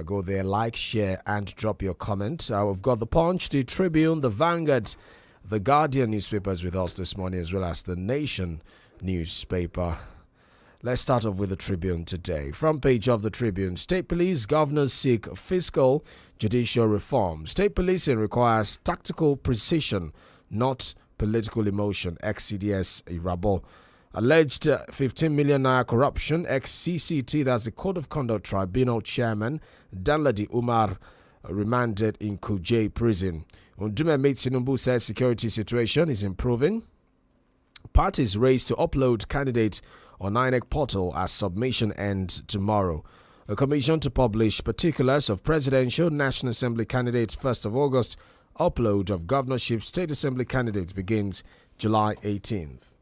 Go there, like, share, and drop your comment. We've got the Punch, the Tribune, the Vanguard, the Guardian newspapers with us this morning, as well as the Nation newspaper. Let's start off with the Tribune today. Front page of the Tribune: State police governors seek fiscal judicial reform. State policing requires tactical precision, not political emotion. Ex-CDS Irabo. Alleged 15 million naira corruption. Ex-CCT, that's the Code of Conduct Tribunal chairman, Danladi Umar, remanded in Kuje prison. Undume Tinubu says security situation is improving. Parties race to upload candidates on INEC portal as submission ends tomorrow. A commission to publish particulars of presidential National Assembly candidates 1st of August. Upload of governorship state assembly candidates begins July 18th.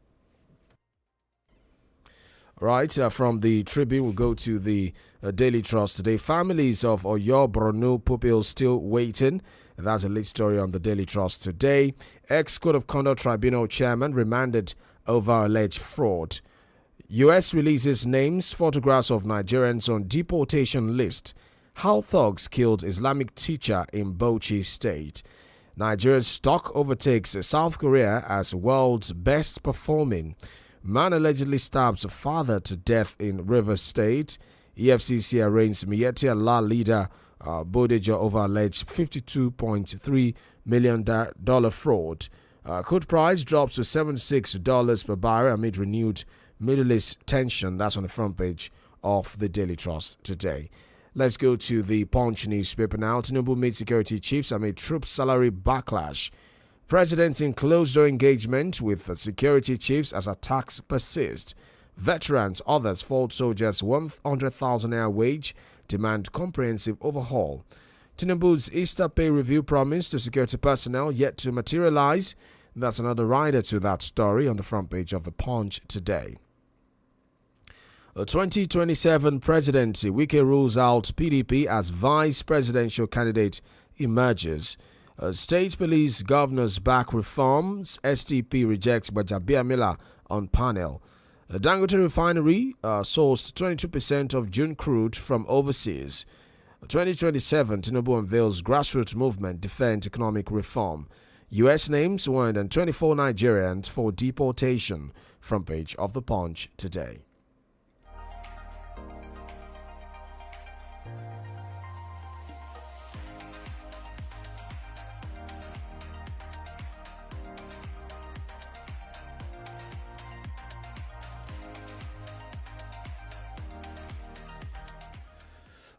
Right, from the Tribune, we'll go to the Daily Trust today. Families of Oyo Borno pupils still waiting. That's a lead story on the Daily Trust today. Ex-Code of Conduct Tribunal chairman remanded over alleged fraud. U.S. releases names, photographs of Nigerians on deportation list. How thugs killed Islamic teacher in Bauchi State. Nigeria's stock overtakes South Korea as world's best performing. Man allegedly stabs father to death in Rivers State. EFCC arraigns Miyetti Allah leader Bodejo over alleged $52.3 million fraud. Crude price drops to $76 per barrel amid renewed Middle East tension. That's on the front page of the Daily Trust today. Let's go to the Punch newspaper now. Tinubu meets security chiefs amid troop salary backlash. President in closed-door engagement with security chiefs as attacks persist. Veterans, others, fault soldiers 100,000 naira wage, demand comprehensive overhaul. Tinubu's Easter pay review promise to security personnel yet to materialize. That's another rider to that story on the front page of the Punch today. A 2027 presidency, Wike rules out PDP as vice presidential candidate emerges. State police governors back reforms. SDP rejects Gbajabiamila on panel. Dangote refinery sourced 22% of June crude from overseas. 2027, Tinubu unveils grassroots movement defend economic reform. U.S. names 124 Nigerians for deportation. Front page of the Punch today.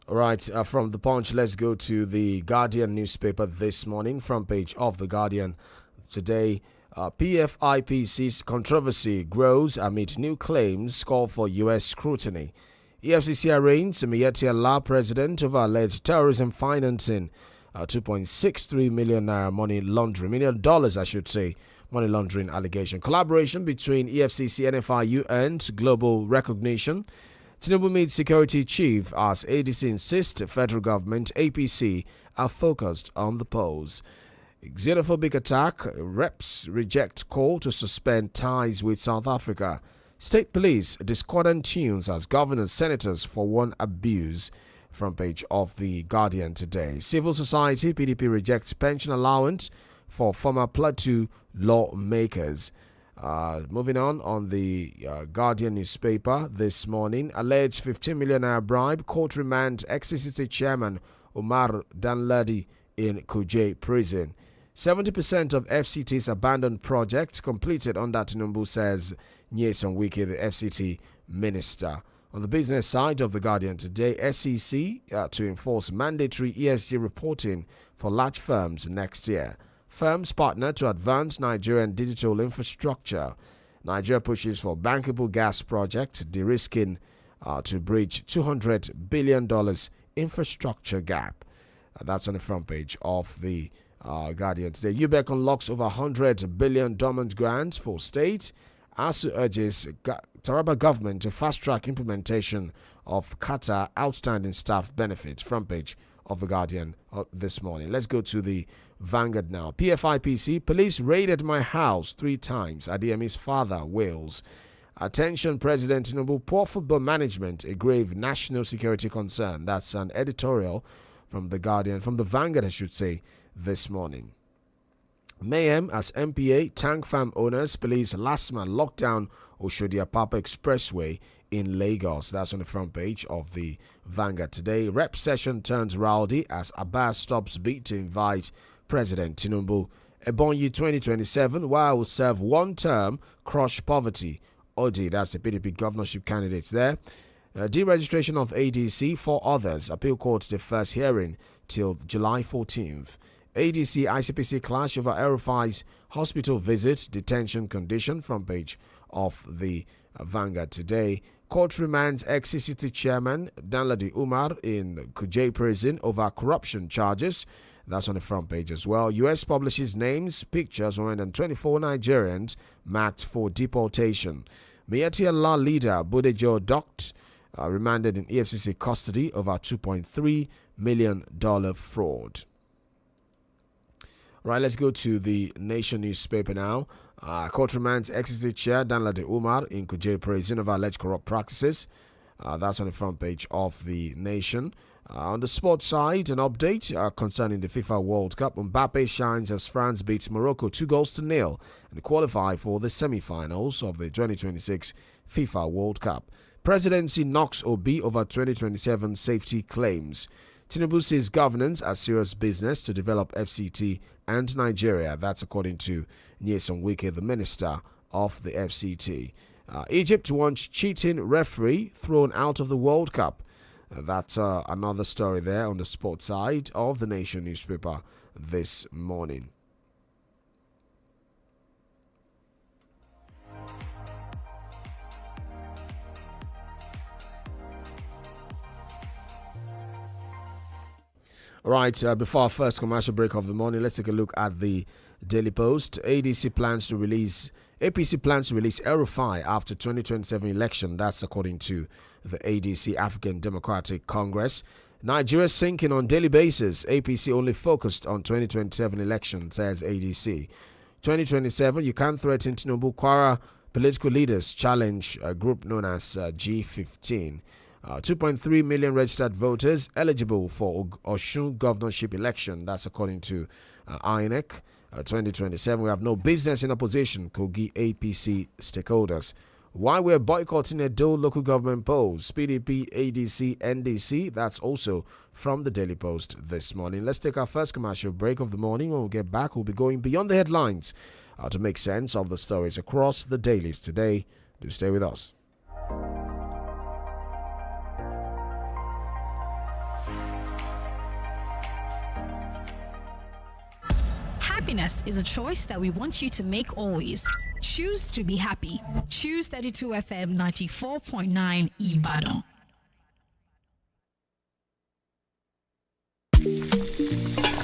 All right, from the Punch, let's go to the Guardian newspaper this morning. Front page of the Guardian today. PFIPC's controversy grows amid new claims call for U.S. scrutiny. EFCC arraigns Miyetti Allah president over alleged terrorism financing. 2.63 million naira money laundering, $1 million, I should say, money laundering allegation. Collaboration between EFCC, NFIU earned global recognition. Tinubu meets security chief as ADC insists federal government APC are focused on the polls. Xenophobic attack, reps reject call to suspend ties with South Africa. State police discordant tunes as governors, senators for one abuse. Front page of the Guardian today. Civil society, PDP rejects pension allowance for former Plateau lawmakers. Moving on the Guardian newspaper this morning. Alleged 15 million naira bribe. Court remand ex-CCT chairman Umar Danladi in Kuje prison. 70% of FCT's abandoned project completed under Tinubu, says Nyesom Wike, the FCT minister. On the business side of the Guardian today, SEC to enforce mandatory ESG reporting for large firms next year. Firms partner to advance Nigerian digital infrastructure. Nigeria pushes for bankable gas project, de-risking to bridge $200 billion infrastructure gap. That's on the front page of the Guardian today. UBEC unlocks over $100 billion dormant grants for state. ASU urges Taraba government to fast-track implementation of Qatar outstanding staff benefits. Front page of the Guardian this morning. Let's go to the Vanguard now. PFIPC, police raided my house 3 times. Adeyemi's father wails. Attention, President Tinubu, poor football management, a grave national security concern. That's an editorial from the Guardian, from the Vanguard, I should say, this morning. Mayhem as MPA, tank farm owners, police last man lockdown Oshodi-Apapa Expressway in Lagos. That's on the front page of the Vanguard today. Rep session turns rowdy as Abbas stops bid to invite President Tinubu. Ebonyi 2027, while will serve one term, crush poverty. Odi, that's the PDP governorship candidates there. Deregistration of ADC, 4 others. Appeal court defers hearing till July 14th. ADC ICPC clash over El-Rufai's hospital visit, detention condition, front page of the Vanguard today. Court remands ex-CCT chairman Danladi Umar in Kuje prison over corruption charges. That's on the front page as well. US publishes names, pictures of 124 Nigerians marked for deportation. Miyetti Allah leader Budejo Doct remanded in EFCC custody over $2.3 million fraud. Right, let's go to the Nation newspaper now. Court remands ex-CCT chair Danladi Umar in Kuje prison over alleged corrupt practices. That's on the front page of the Nation. On the sports side, an update concerning the FIFA World Cup. Mbappe shines as France beats Morocco 2-0 and qualify for the semi-finals of the 2026 FIFA World Cup. Presidency knocks Obi over 2027 safety claims. Tinubu sees governance as serious business to develop FCT and Nigeria. That's according to Nyesom Wike, the minister of the FCT. Egypt wants cheating referee thrown out of the World Cup. That's another story there on the sports side of the Nation newspaper this morning. All right, before our first commercial break of the morning, let's take a look at the Daily Post. APC plans to release El-Rufai after 2027 election. That's according to the ADC, African Democratic Congress. Nigeria sinking on daily basis. APC only focused on 2027 election, says ADC. 2027, you can't threaten Tinubu. Kwara political leaders challenge a group known as G15. 2.3 million registered voters eligible for Osun governorship election. That's according to INEC. 2027, we have no business in opposition, Kogi APC stakeholders. Why we're boycotting Edo local government polls, PDP, ADC, NDC. That's also from the Daily Post this morning. Let's take our first commercial break of the morning. When we get back, we'll be going beyond the headlines to make sense of the stories across the dailies today. Do stay with us. Happiness is a choice that we want you to make always. Choose to be happy. Choose 32 FM 94.9 Ibadan.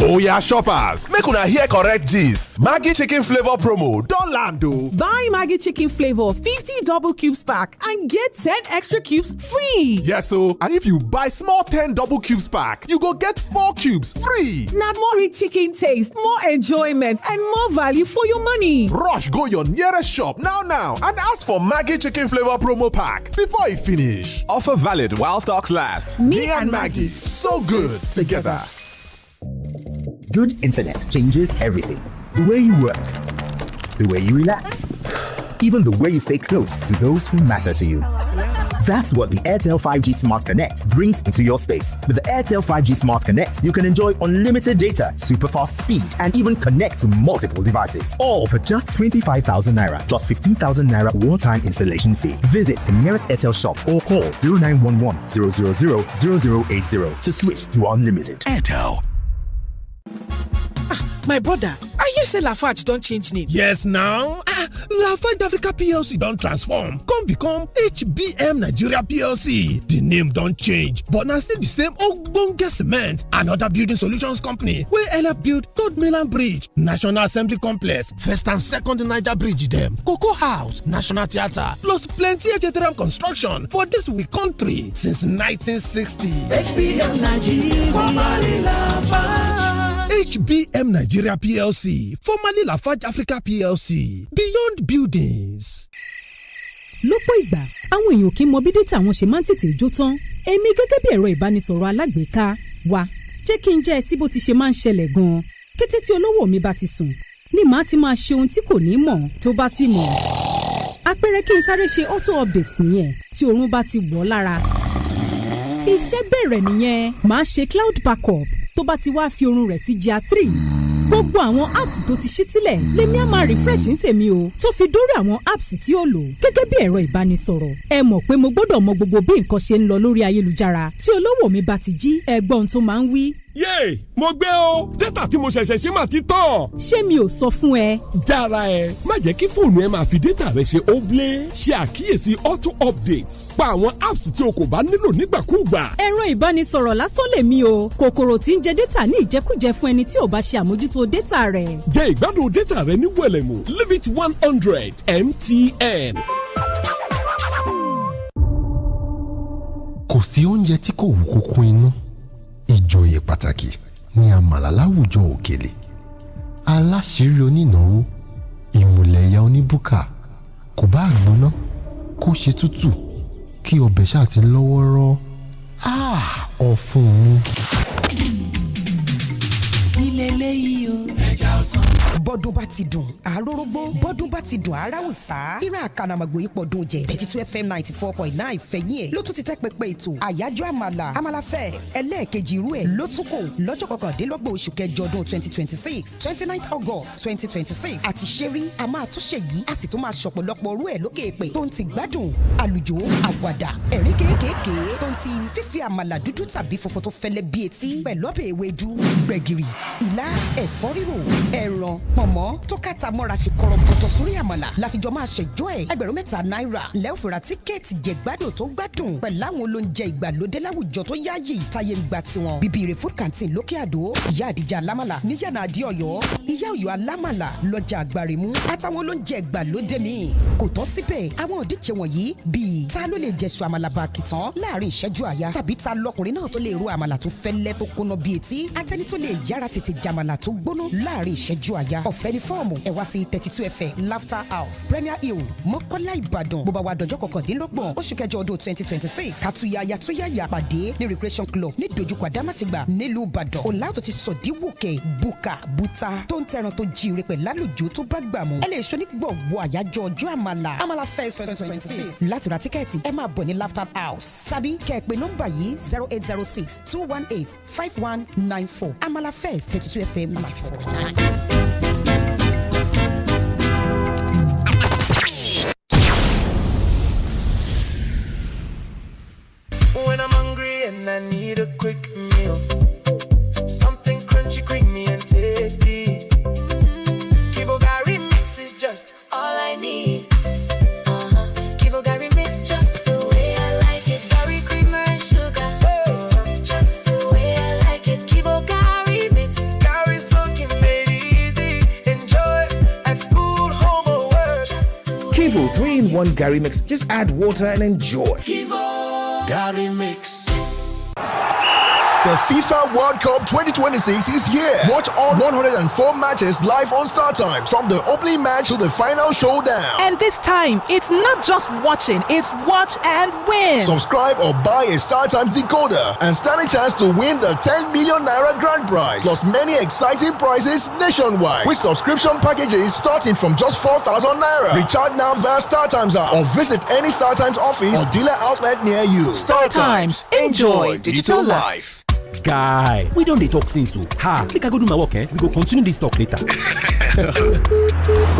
Oya shoppers, make una hear correct gist. Maggi chicken flavor promo don land o. Buy Maggi chicken flavor 50 double cubes pack and get 10 extra cubes free. Yes o, and if you buy small 10 double cubes pack, you go get 4 cubes free. Na more rich chicken taste, more enjoyment and more value for your money. Rush go your nearest shop now and ask for Maggi chicken flavor promo pack before e finish. Offer valid while stocks last. Me and Maggi, so good together. Good internet changes everything. The way you work, the way you relax, even the way you stay close to those who matter to you. That's what the Airtel 5G Smart Connect brings into your space. With the Airtel 5G Smart Connect, you can enjoy unlimited data, super fast speed, and even connect to multiple devices. All for just 25,000 Naira plus 15,000 Naira one-time installation fee. Visit the nearest Airtel shop or call 0911 000 0080 to switch to unlimited. Airtel. My brother, I hear say Lafarge don change name. Yes now, Lafarge Africa PLC don transform come become HBM Nigeria PLC. The name don change but na still the same ogbonge cement and other building solutions company wey help build Third Mainland Bridge, National Assembly Complex, First and Second Niger Bridge dem, Cocoa House, National Theatre plus plenty HTRM construction for dis we country since 1960. HBM Nigeria, formerly Lafarge. HBM Nigeria PLC, formerly Lafarge Africa PLC, Beyond Buildings. lọ́pọ̀ ìgbà àwọn èèyàn kì í mọ bí dátà wọn ṣe máa ń tètè jó tán èmi gẹ́gẹ́ bí ẹ̀rọ ìbánisọ̀rọ̀ alágbèéká wa jẹ́ kí n jẹ́ ẹ sí bó ti ṣe máa ń ṣẹlẹ̀ gan-an kété tí olówó mi bá ti sùn ni màá ti máa ṣe ohun tí kò ní mọ̀ tó bá sì mọ̀ àpẹẹrẹ kí n sáré ṣe auto update nìyẹn tí oorun bá ti wọ̀ ọ́ lára iṣẹ́ bẹ̀rẹ̀ nìyẹn màá ṣe cloud backup tó bá ti wá fi oorun rẹ̀ sí GR3 gbogbo àwọn apps tó ti ṣí sílẹ̀ lèmi á máa refresh ní tèmi o tó fi dórí àwọn apps tí ó lò gẹ́gẹ́ bí ẹ̀rọ ìbánisọ̀rọ̀ ẹ mọ̀ pé mo gbọ́dọ̀ mọ gbogbo bí nǹkan ṣe ń lọ lórí ayélujára tí olówó mi bá ti jí ẹgbọ́n tó máa ń wí. yéè mo gbé o dátà tí mo ṣẹ̀ṣẹ̀ ṣe máa ti tán. ṣé mi ò sọ fún ẹ. jára ẹ má jẹ́ kí fóònù ẹ máa fi dátà rẹ ṣe óblé ṣe àkíyèsí auto updates pa àwọn apps tí o kò bá nílò nígbàkúùgbà. ẹ̀rọ ìbánisọ̀rọ̀ lásán lèmi o kòkòrò tí ń jẹ dátà ní ìjẹkújẹ fún ẹni tí ò bá ṣe àmójútó dátà rẹ̀. jẹ ìgbádùn dátà rẹ ní wẹ̀lẹ̀mú leave it 100 MTN. kò sí oúnjẹ tí kò wú kókó inú ìjòyè pàtàkì ní àmàlà láwùjọ òkèlè aláṣírí onínáwó ìmùlẹ̀yà oníbùkà kò bá gbóná kó ṣe tútù kí ọbẹ̀ ṣáà ti lọ́wọ́rọ́ ọ̀fun mi. nílẹ̀ eléyìí o. ẹja ọsàn. bọ́dún bá ti dùn àròrógbó bọ́dún bá ti dùn aráwùsá ìran àkànàmọ̀gbò ipò dùn jẹ 32 FM 94.9 fẹ̀yìn ẹ̀ ló tún ti tẹ́ pẹpẹ ètò àyájọ́ àmàlà fest ẹlẹ́ẹ̀kejì irú ẹ̀ ló tún kò lọ́jọ́ kọkàndínlọ́gbọ̀n oṣù kẹjọ ọdún 2026 29 August 2026 àti ṣẹ́rí a máa tún ṣe yìí a sì tún máa ṣọ̀pọ̀lọpọ̀ orú ẹ̀ lókè èpè tó ń ti gbádùn àlùjò àwàdà ẹ̀rín kéékèèké tó ń ti fífi àmàlà dúdú tàbí funfun tó fẹ́lẹ́ bí etí pẹ̀lú ọbẹ̀ ewédú gbẹ̀gìrì ìlà ẹ̀fọ́ rírò ẹran pọ̀nmọ́ tó kàtà mọ́ra ṣe kọ̀rọ̀bọ̀tọ̀ sórí àmàlà láfijọ́ máa ṣẹjọ́ ẹ̀ 3,000 náírà lẹ́ọ̀fẹ̀rà tíkẹ́ẹ̀tì jẹ̀gbádùn tó gbádùn pẹ̀lú àwọn olóúnjẹ ìgbàlódé láwùjọ tó yáàyè táyé ń gbà tiwọn bíbí food canteen lókè àdó ìyá àdìjà alámàlà níyànà àdí ọ̀yọ́ ìyá ọ̀yọ́ alámàlà lọ́jà àgbàrèmú àtàwọn olóúnjẹ ìgbàlódé míì kò tán síbẹ̀ àwọn òdíje wọ̀nyí bíi ta ló lè jẹ̀sùn àmàlà bàkìtàn láàrin ìṣẹ́jú àyà tàbí ta lọkùnrin náà tó lè ro àmàlà tó fẹ́lẹ́ tó kóná bíi etí àtẹni tó lè yára tètè jàmàlà tó gbóná láàrin ìṣẹ́jú àyà ọ̀fẹ́ ní fọ́ọ̀mù ẹ wá sí 32 FM Laughter House Premier Hill Mọ́kọ́lá Ìbàdàn bó bá wà dọjọ́ kọkàndínlọ́gbọ̀n oṣù kẹjọ ọdún 2026 kàtúyàyà túyàyà pàdé ní Recreation Club ní dojúkọ Àdámàṣègbà nílùú Ìbàdàn ọ̀làtò ti sọ̀díwòkè buka buta tó ń tẹran tó jíire pẹ̀lú àlùjò tó bá gbà mú ẹ lè ṣo ní gbọ̀ngbọ̀ àyájọ́ ọjọ́ àmàlà Fest 2026 láti ra tíkẹ́ẹ̀tì ẹ máa bọ̀ ní Laughter House tàbí kẹ́ ẹ pè nọ́mbà yìí 0806 218 5194 àmàlà Fest 32 FM 94.9. When I'm hungry and I need a quick meal, something crunchy, creamy and tasty. 𝐃𝐈𝐒 mix is just all I need. 𝐃𝐈𝐒 mix just the way I like it. Gary creamer and sugar, just the way I like it. 𝐃𝐈𝐒 mix. Gary soaking made easy. Enjoy at school, home or work. 𝐃𝐈𝐒 3-in-1 Gary mix. Just add water and enjoy. Gary mix. The FIFA World Cup 2026 is here. Watch all 104 matches live on Star Times from the opening match to the final showdown. And this time, it's not just watching, it's watch and win. Subscribe or buy a Star Times decoder and stand a chance to win the 10 million naira grand prize. Plus many exciting prizes nationwide with subscription packages starting from just 4,000 naira. Recharge now via Star Times app or visit any Star Times office or dealer outlet near you. Star Times, enjoy digital life. Guy, we don dey talk since o. Make I go do my work, we go continue this talk later.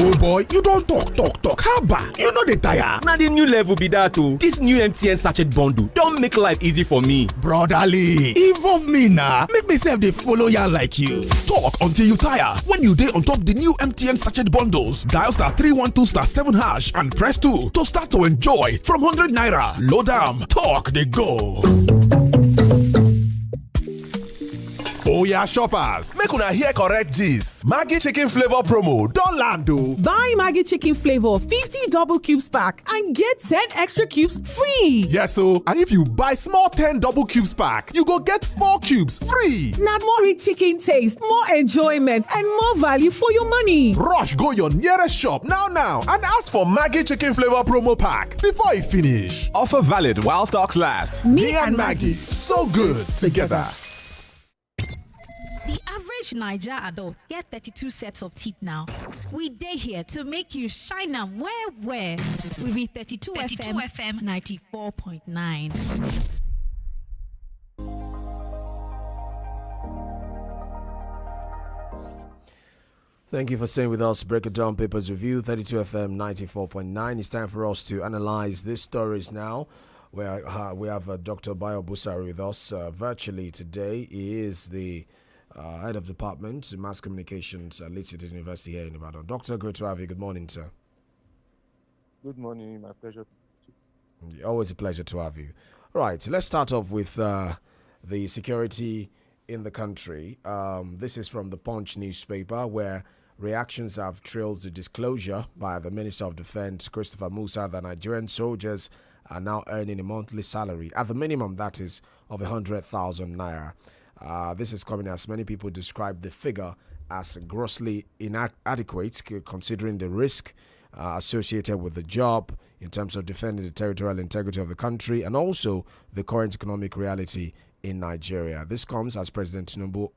Oh boy, you don talk. Haba, you no dey tire. Na the new level be that o. This new MTN sachet bundle don make life easy for me. Brotherly, involve me na. Make me sef dey follow yarn like you. Talk until you tire. When you dey on top the new MTN sachet bundles, dial *312*7# and press 2 to start to enjoy from 100 naira. Load am, talk dey go. Oh Oya shoppers, make una hear correct gist. Maggi chicken flavor promo don land o. Buy Maggi chicken flavor 50 double cubes pack and get 10 extra cubes free. Yes o, and if you buy small 10 double cubes pack, you go get 4 cubes free. Na more rich chicken taste, more enjoyment and more value for your money. Rush go your nearest shop now and ask for Maggi chicken flavor promo pack before e finish. Offer valid while stocks last. Me and Maggi, so good together. The average Niger adult get 32 sets of teeth now. We day here to make you shine them where we be 32 FM 94.9. Thank you for staying with us. Break It Down Papers Review, 32 FM 94.9. It's time for us to analyze these stories now. Where we have Dr. Bayo Busari with us virtually today. He is the head of department in mass communications at Leeds City University here in Ibadan. Doctor, great to have you. Good morning, sir. Good morning. My pleasure. Always a pleasure to have you. Right, let's start off with the security in the country. This is from the Punch newspaper, where reactions have trailed the disclosure by the Minister of Defense, Christopher Musa, that Nigerian soldiers are now earning a monthly salary, at the minimum that is, of 100,000 naira. This is coming as many people describe the figure as grossly inadequate, considering the risk associated with the job in terms of defending the territorial integrity of the country and also the current economic reality in Nigeria. This comes as President Tinubu,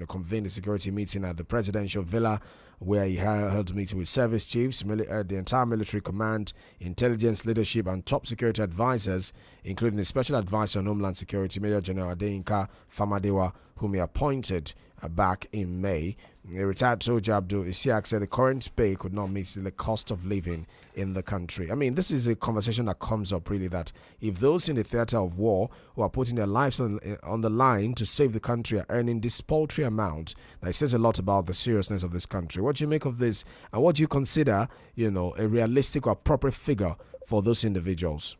convened a security meeting at the presidential villa, where he held a meeting with service chiefs, the entire military command, intelligence leadership, and top security advisors, including the special advisor on Homeland Security, Major General Adeyinka Famadewa, whom he appointed back in May. A retired soldier, Abdul Isiaq, said the current pay could not meet the cost of living in the country. I mean, this is a conversation that comes up really, that if those in the theater of war who are putting their lives on the line to save the country are earning this paltry amount, that says a lot about the seriousness of this country. What do you make of this, and what do you consider, a realistic or appropriate figure for those individuals?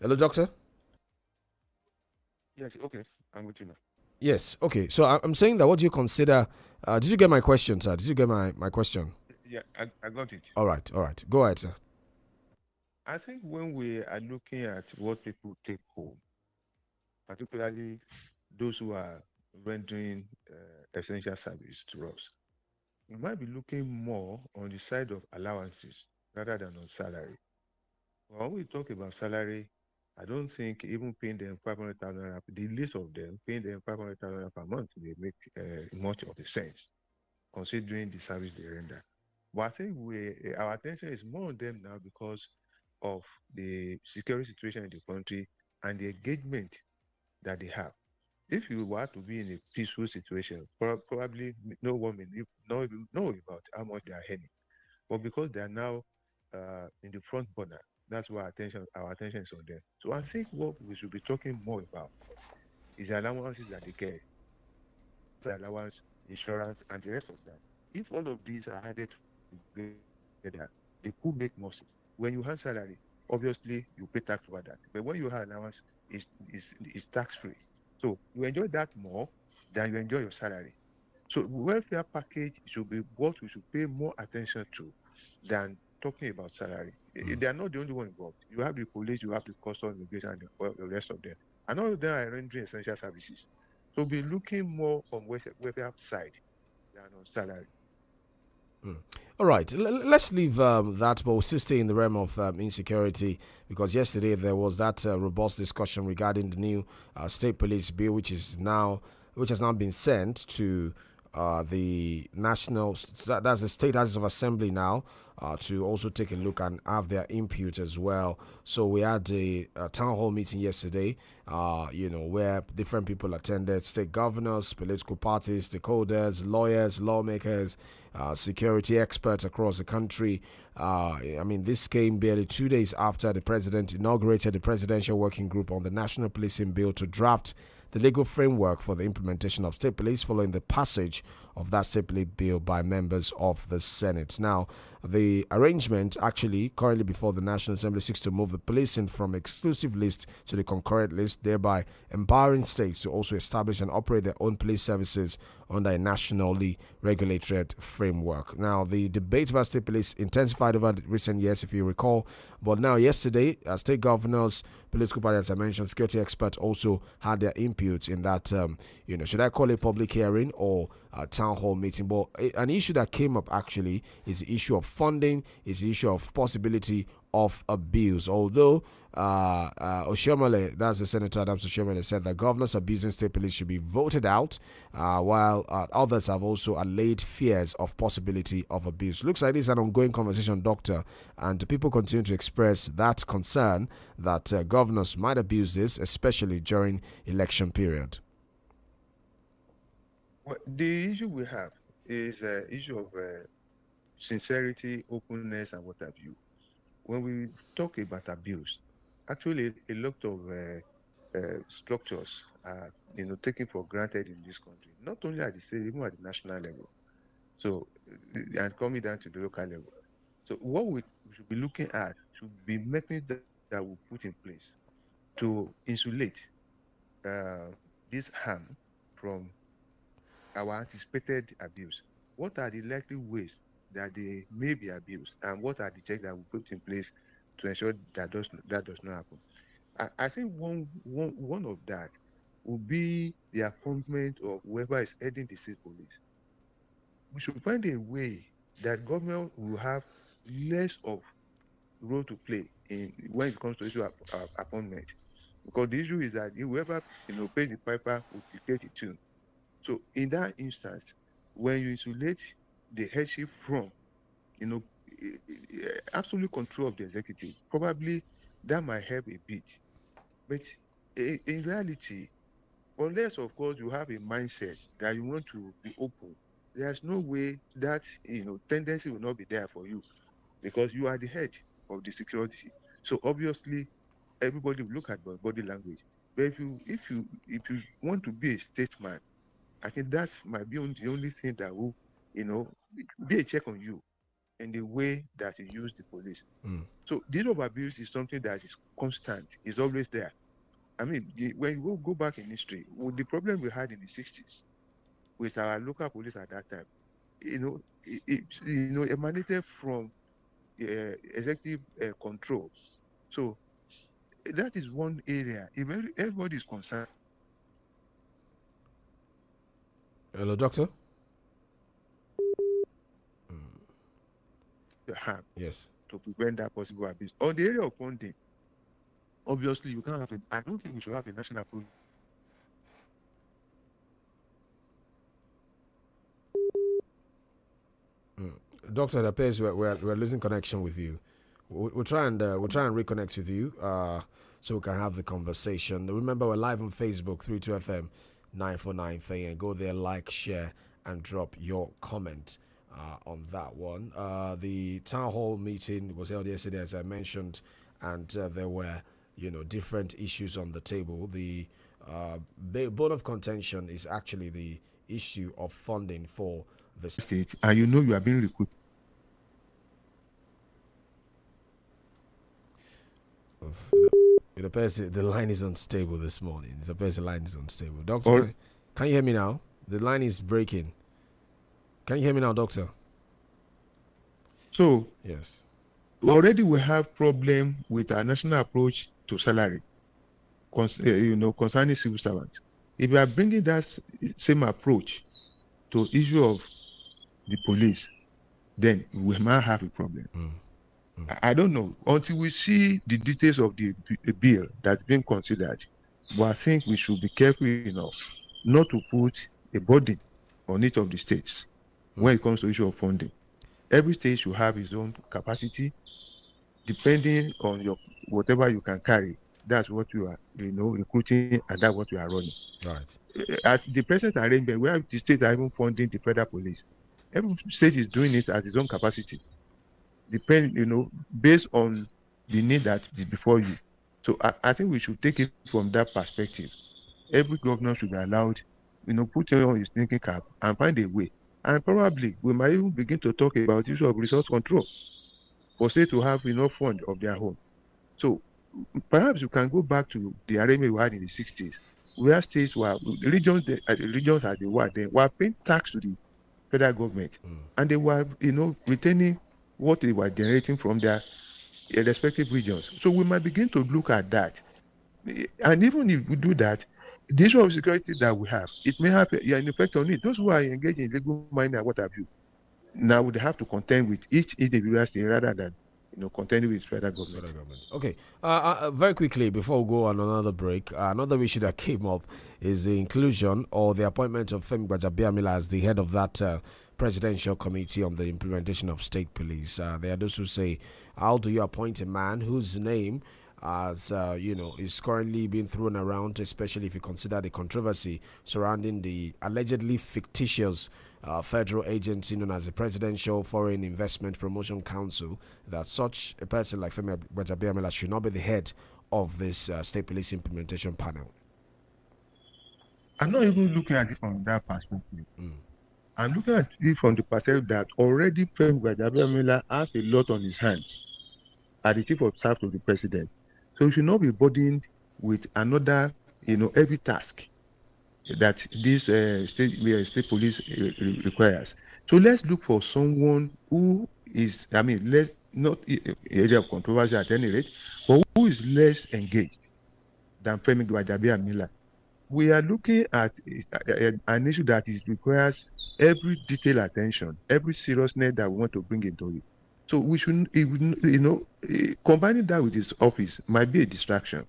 Hello, doctor? Yes, okay. I'm with you now. Yes, okay. So I'm saying that, what do you consider... did you get my question, sir? Did you get my question? Yeah, I got it. All right. Go ahead, sir. I think when we are looking at what people take home, particularly those who are rendering essential service to us, we might be looking more on the side of allowances rather than on salary. When we talk about salary, I don't think even paying them 500,000 naira, the least of them, paying them 500,000 naira per month, they make much of a sense, considering the service they render. But I think our attention is more on them now because of the security situation in the country and the engagement that they have. If you were to be in a peaceful situation, probably no one may not even know about how much they are earning. But because they are now in the front burner, that's why our attention is on them. So I think what we should be talking more about is the allowances that they get, the allowance, insurance, and the rest of that. If all of these are added together, they could make more sense. When you have salary, obviously you pay tax over that. But when you have allowance, it's tax-free. So you enjoy that more than you enjoy your salary. So welfare package should be what we should pay more attention to than talking about salary. They are not the only one involved. You have the police, you have the customs, immigration, and the rest of them. And all of them are rendering essential services. So be looking more on welfare side than on salary. All right, let's leave that, but we'll still stay in the realm of insecurity, because yesterday there was that robust discussion regarding the new state police bill, which has now been sent to the national, that's the State Houses of Assembly now, to also take a look and have their input as well. So we had a town hall meeting yesterday, where different people attended: state governors, political parties, stakeholders, lawyers, lawmakers, security experts across the country. This came barely 2 days after the president inaugurated the Presidential Working Group on the National Policing Bill to draft the legal framework for the implementation of state police, following the passage of that state police bill by members of the Senate. Now, The arrangement actually currently before the National Assembly seeks to move the policing from exclusive list to the concurrent list, thereby empowering states to also establish and operate their own police services under a nationally regulated framework. Now, the debate about state police intensified over the recent years, if you recall, but now yesterday, state governors, political parties, as I mentioned, security experts also had their inputs in that, should I call it public hearing or a town hall meeting? But an issue that came up actually is the issue of funding, is the issue of possibility of abuse. Although Oshiomhole, that's the Senator Adams Oshiomhole, said that governors abusing state police should be voted out, while others have also allayed fears of possibility of abuse. Looks like this is an ongoing conversation, Doctor, and people continue to express that concern that governors might abuse this, especially during election period. Well, the issue we have is an issue of sincerity, openness, and what have you. When we talk about abuse, actually a lot of structures are, taken for granted in this country, not only at the state, even at the national level. So, and coming down to the local level. So, what we should be looking at should be mechanisms that we put in place to insulate this harm from our anticipated abuse. What are the likely ways that they may be abused, and what are the checks that we put in place to ensure that does not happen? I think one of that will be the appointment of whoever is heading the state police. We should find a way that government will have less of role to play in when it comes to issue of appointment, because the issue is that whoever pays the piper will dictate the tune. So in that instance, when you insulate the headship from absolute control of the executive, probably that might help a bit. But in reality, unless of course you have a mindset that you want to be open, there's no way that tendency will not be there for you, because you are the head of the security. So obviously everybody will look at body language. But if you want to be a statesman, I think that might be the only thing that will be a check on you in the way that you use the police. So this of abuse is something that is constant, is always there. I mean, when you go back in history, with the problem we had in the 60s with our local police at that time, it emanated from executive control. So that is one area. If everybody is concerned. Hello, Doctor. Have yes, to prevent that possible abuse. On the area of funding, obviously you can't have it. I don't think we should have a national approach. Doctor, it appears we're losing connection with you. We'll try and reconnect with you so we can have the conversation. Remember, we're live on Facebook, 32FM 949 FAN. Go there, like, share, and drop your comment on that one. The town hall meeting was held yesterday, as I mentioned, and there were different issues on the table. The bone of contention is actually the issue of funding for the state, and you are being recruited. It appears the line is unstable this morning. It appears the line is unstable. Doctor, can you hear me now? The line is breaking. Can you hear me now, Doctor? So, yes. Already we have problem with our national approach to salary, concerning civil servants. If we are bringing that same approach to issue of the police, then we might have a problem. I don't know until we see the details of the bill that's being considered. But I think we should be careful enough not to put a burden on each of the states when it comes to issue of funding. Every state should have its own capacity, depending on your whatever you can carry. That's what you are, recruiting, and that's what you are running. Right. At the present arrangement, where the states are even funding the federal police, every state is doing it at its own capacity, based on the need that is before you. So I think we should take it from that perspective. Every governor should be allowed, put on his thinking cap and find a way. And probably we might even begin to talk about issue of resource control for states to have enough fund of their own. So perhaps you can go back to the arrangement we had in the 60s, where states were, regions as they were then, were paying tax to the federal government, and they were, retaining what they were generating from their respective regions. So we might begin to look at that. And even if we do that, the issue of security that we have, it may have an effect on it. Those who are engaged in illegal mining and what have you, now would have to contend with each individual state rather than contending with federal government. Okay. Very quickly before we go on another break, another issue that came up is the inclusion or the appointment of Femi Gbajabiamila as the head of that presidential committee on the implementation of state police. There are those who say, how do you appoint a man whose name is currently being thrown around, especially if you consider the controversy surrounding the allegedly fictitious federal agency known as the Presidential Foreign Investment Promotion Council, that such a person like Femi Gbajabiamila should not be the head of this state police implementation panel? I'm not even looking at it from that perspective. I'm looking at it from the perspective that already Femi Gbajabiamila has a lot on his hands as the chief of staff to the president. So he should not be burdened with another, heavy task that this state police requires. So let's look for someone who is, let's not area of controversy at any rate, but who is less engaged than Femi Gbajabiamila. We are looking at an issue that requires every detailed attention, every seriousness that we want to bring into it. So we should, combining that with his office might be a distraction,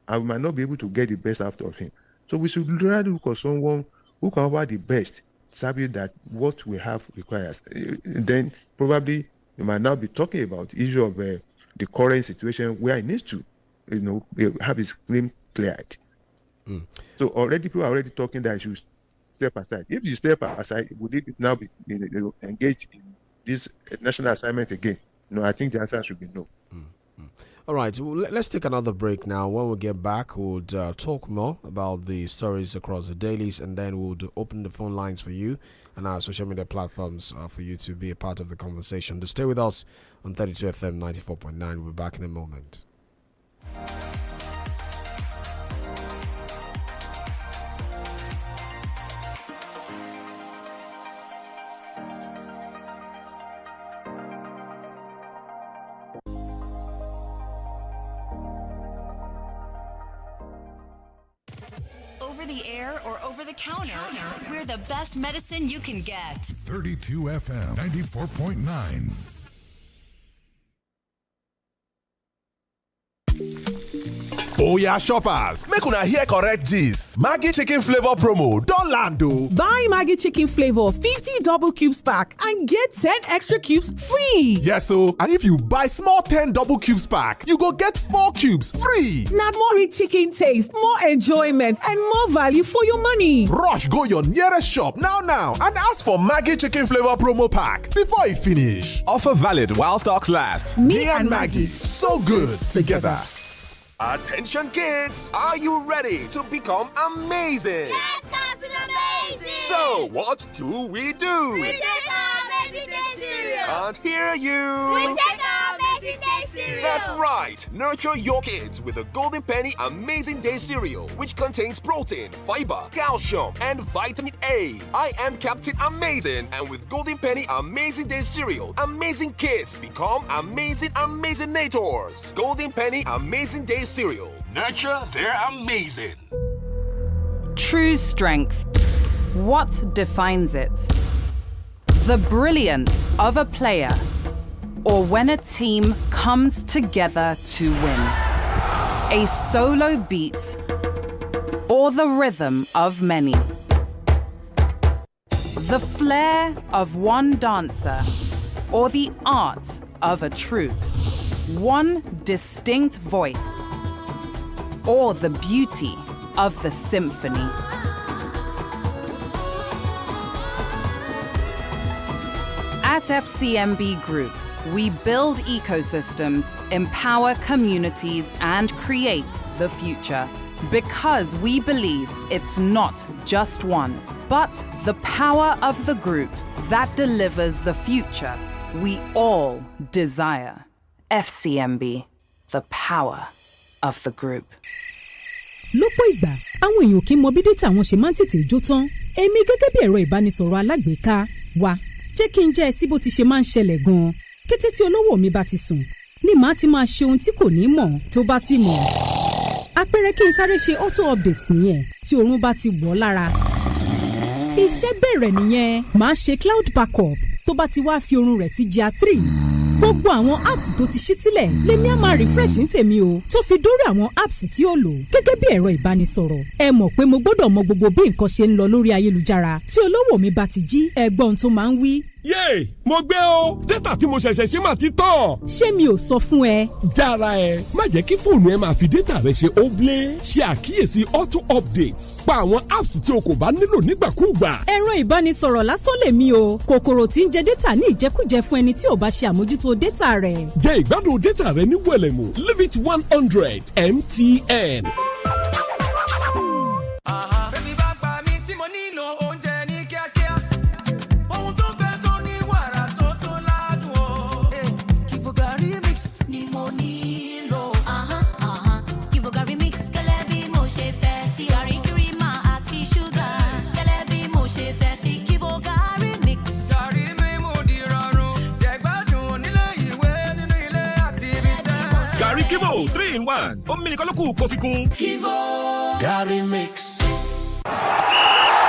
and we might not be able to get the best out of him. So we should rather look for someone who can offer the best service that what we have requires. Then probably we might now be talking about the issue of the current situation where he needs to, have his claim cleared. So already people are already talking that he should step aside. If you step aside, would it now be engaged in this national assignment again? No, I think the answer should be no. All right, well, let's take another break now. When we get back, we'll talk more about the stories across the dailies, and then we'll open the phone lines for you and our social media platforms for you to be a part of the conversation. To stay with us on 32 FM 94.9. We'll be back in a moment. The air or over the counter, we're the best medicine you can get. 32 FM 94.9. Oh yeah, shoppers, make una hear correct gist. Maggi chicken flavor promo don land o. Buy Maggi chicken flavor 50 double cubes pack and get 10 extra cubes free. Yes o, and if you buy small 10 double cubes pack, you go get 4 cubes free. Na more rich chicken taste, more enjoyment, and more value for your money. Rush go your nearest shop now and ask for Maggi chicken flavor promo pack before e finish. Offer valid while stocks last. Me and Maggi, so good together. Attention kids, are you ready to become amazing? Yes, Captain Amazing! So, what do? We take our Amazing Day cereal! Can't hear you! We take our Amazing Day cereal! That's right! Nurture your kids with the Golden Penny Amazing Day cereal, which contains protein, fiber, calcium, and vitamin A. I am Captain Amazing, and with Golden Penny Amazing Day cereal, amazing kids become Amazinators. Golden Penny Amazing Day cereal. Nurture their amazing. True strength. What defines it? The brilliance of a player, or when a team comes together to win. A solo beat, or the rhythm of many. The flair of one dancer, or the art of a troupe. One distinct voice, or the beauty of the symphony. At FCMB Group, we build ecosystems, empower communities, and create the future. Because we believe it's not just one, but the power of the group that delivers the future we all desire. FCMB, the power of the group. lọ́pọ̀ ìgbà àwọn èèyàn kì í mọ bí dátà wọn ṣe máa ń tètè jó tán èmi gẹ́gẹ́ bí ẹ̀rọ ìbánisọ̀rọ̀ alágbèéká wa jẹ́ kí n jẹ́ ẹ sí bó ti ṣe máa ń ṣẹlẹ̀ gan-an kété tí olówó mi bá ti sùn ni màá ti máa ṣe ohun tí kò ní mọ̀ tó bá sì mọ̀ àpẹẹrẹ kí n sáré ṣe auto update nìyẹn tí oorun bá ti wọ̀ lára iṣẹ́ bẹ̀rẹ̀ nìyẹn màá ṣe cloud backup tó bá ti wá fi oorun rẹ̀ sí GR 3 gbogbo àwọn apps tó ti ṣí sílẹ̀ lèmi á máa refresh ní tèmi o tó fi dórí àwọn apps tí ó lò gẹ́gẹ́ bí ẹ̀rọ ìbánisọ̀rọ̀ ẹ mọ̀ pé mo gbọ́dọ̀ mọ gbogbo bí nǹkan ṣe ń lọ lórí ayélujára tí olówó mi bá ti jí ẹgbọ́n tó máa ń wí. yéè mo gbé o dátà tí mo ṣẹ̀ṣẹ̀ ṣe máa ti tán. ṣé mi ò sọ fún ẹ. jára ẹ má jẹ́ kí fóònù ẹ máa fi dátà rẹ ṣe óblé ṣe àkíyèsí auto updates pa àwọn apps tí o kò bá nílò nígbàkúùgbà. ẹ̀rọ ìbánisọ̀rọ̀ lásán lèmi o kòkòrò tí ń jẹ dátà ní ìjẹkújẹ fún ẹni tí ò bá ṣe àmójútó dátà rẹ̀. jẹ ìgbádùn dátà rẹ ní wẹ̀lẹ̀mú leave it 100 MTN. Kivo 3-in-1. Omi nìkan ló kù kó fi kún. Kivo Gary Mix.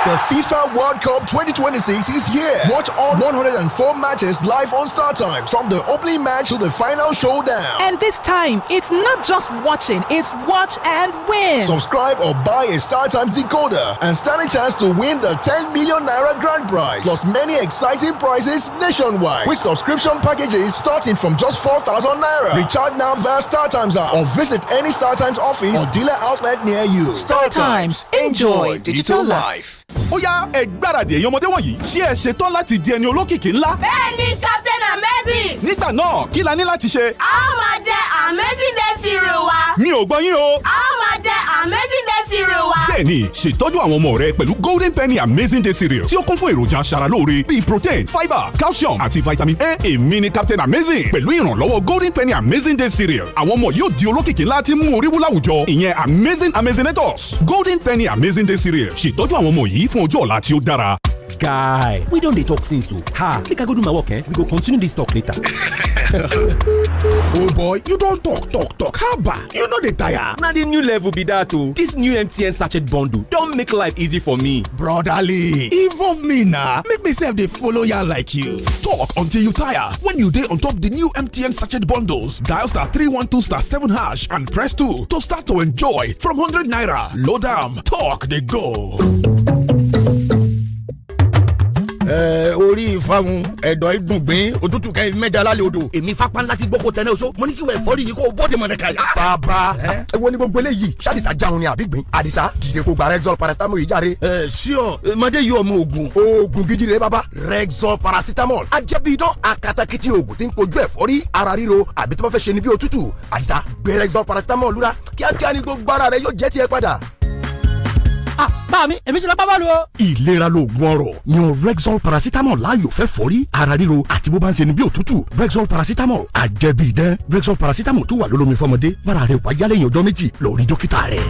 The FIFA World Cup 2026 is here. Watch all 104 matches live on Star Times from the opening match to the final showdown. And this time, it's not just watching, it's watch and win. Subscribe or buy a Star Times decoder and stand a chance to win the 10 million naira grand prize. Plus many exciting prizes nationwide with subscription packages starting from just 4,000 naira. Recharge now via Star Times app or visit any Star Times office or dealer outlet near you. Star Times, enjoy digital life. Ó yá ẹ gbáradì ẹ̀yin ọmọdé wọ̀nyí ṣé ẹ ṣetán láti di ẹni olókìkí ńlá. bẹ́ẹ̀ni Captain Amazing. nígbà náà kí la ní láti ṣe. a ó máa jẹ Amazing Day cereal wa. mi ò gbọ́ yín o. a ó máa jẹ Amazing Day cereal wa. bẹ́ẹ̀ni ṣètọ́jú àwọn ọmọ rẹ pẹ̀lú Golden Penny Amazing Day cereal tí ó kún fún èròjà aṣaralóore bíi protein fibre calcium àti vitamin A. èmi ni Captain Amazing pẹ̀lú ìrànlọ́wọ́ Golden Penny Amazing Day cereal àwọn ọmọ yóò di olókìkí ńlá tí mú orí wú láwùjọ ìyẹn Amazinators Golden Penny Amazing Day cereal ṣètọ́jú àwọn ọmọ yìí fún ọjọ́ ọ̀la tí ó dára. Guy, we don dey talk since o. Make I go do my work, we go continue this talk later. Oh boy, you don talk. Haba, you no dey tire. Na the new level be that o. This new MTN sachet bundle don make life easy for me. Brotherly, involve me na. Make me sef dey follow ya like you. Talk until you tire. When you dey on top the new MTN sachet bundles, dial *312*7# and press 2 to start to enjoy from 100 naira. Load am, talk dey go. orí ìfàmù ẹ̀dọ̀ ìdùngbìn òtútù kẹ́ mẹ́ja lálẹ́ odò èmi fapá ńlá ti gbóko tẹ́lẹ̀ oṣó mo ní kí wọ́n ẹ̀fọ́rí yìí kó o bóde mọ̀nẹ́ka yìí. bàbá ẹ wo ni gbogbo eléyìí ṣàdìsá jáun ni àbí gbìn àdìsá dìde kó gba Rexall paracetamol yìí járe. ṣíọ mọdé yìí ọmọ oògùn gidi rẹ bàbá Rexall paracetamol ajẹ́bí idán akatakiti oògùn tí ń kojú ẹ̀fọ́rí ara ríro àbí tó bá fẹ́ ṣe ni bí òtútù àdìsá gbé Rexall paracetamol lura kíákíá ni gbogbo ara rẹ yóò jẹ́ tiẹ̀ padà. bá mi èmi ṣe lọ bá bọ́ọ̀lù o. ìlera lóògùn ọrọ̀ yan Rexall paracetamol láàyò fẹ́ fọ́rí ara ríro àti bó bá ń ṣe ni bí òtútù Rexall paracetamol àjẹbí idán Rexall paracetamol tó wà lólómi fọmọdé bára rẹ̀ wáyá lẹ́yìn ọjọ́ méjì lọ rí dókítà rẹ̀.